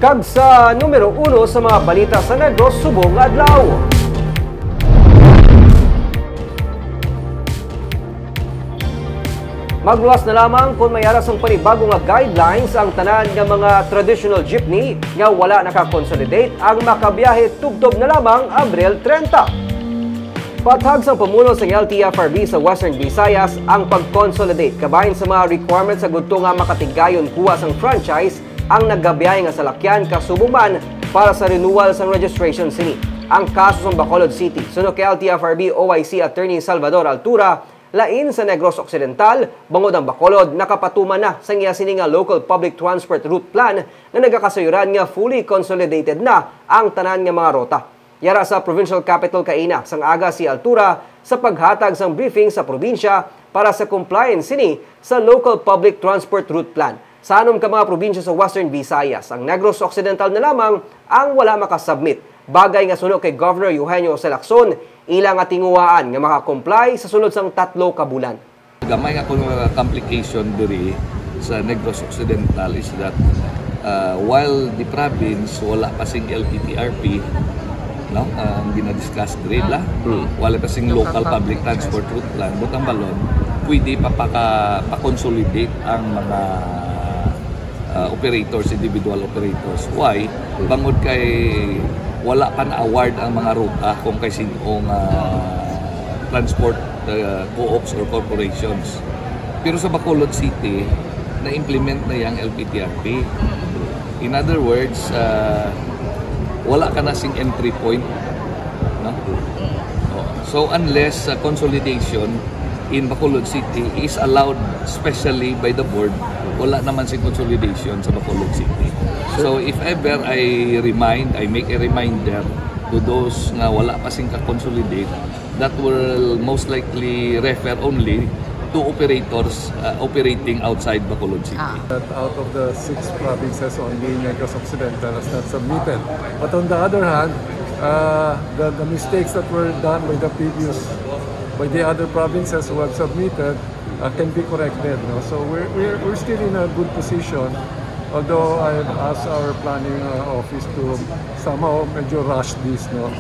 Kag sa numero 1 sa mga balita sa Negros subong adlaw. Magluwas na lamang kung may aras ang panibagong guidelines ang tanan ng mga traditional jeepney nga wala naka-consolidate ang makabiyahe tubtob na lamang Abril 30. Patag sa pamuno sa LTFRB sa Western Visayas ang pag-consolidate kabahin sa mga requirements sa gudto nga makatigayon kuha sang franchise ang naggabiyahe nga salakyan kasubong man para sa renewal sa registration sini. Ang kaso sa Bacolod City, suno kay LTFRB OIC Attorney Salvador Altura, lain sa Negros Occidental, bangod ang Bacolod, nakapatuman na sa nga sini nga local public transport route plan na nagakasayuran nga fully consolidated na ang tanan nga mga rota. Yara sa provincial capital kaina, sang aga si Altura sa paghatag sang briefing sa probinsya para sa compliance sini sa local public transport route plan. Sa anom ka mga probinsya sa Western Visayas, ang Negros Occidental na lamang ang wala makasubmit. Bagay nga sunod kay Governor Eugenio Lacson, ilang nga tinguhaan nga makakomply sa sunod sang 3 ka bulan. Gamay nga complication diri sa Negros Occidental is that while the province wala kasing LTTRP, no, ang ginadiscuss diri la, wala kasing local public transport route plan, butang balon, pwede pa-consolidate ang mga operators, individual operators. Why? Bangod kay wala pa na-award ang mga ruta kung kay sinong transport co-ops or corporations. Pero sa Bacolod City, na-implement na yung LPTRP. In other words, wala ka na sing entry point. No? So unless consolidation in Bacolod City is allowed specially by the board, wala naman sing consolidation sa Bacolod City. So if ever I make a reminder to those nga wala pa sing ka-consolidate, that will most likely refer only to operators operating outside Bacolod City. That out of the 6 provinces, only Negros Occidental has not submitted. But on the other hand, the mistakes that were done by the other provinces who have submitted can be corrected. No? So we're still in a good position. Although I've asked our planning office to somehow medyo rush this, no,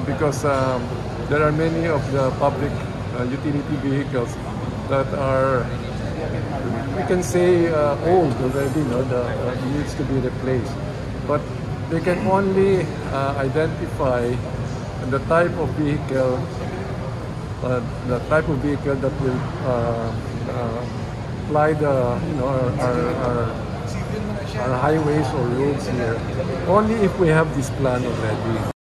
because there are many of the public utility vehicles that are, we can say, old already, no, needs to be replaced. But they can only identify the type of vehicle that will ply our highways or roads here, only if we have this plan already.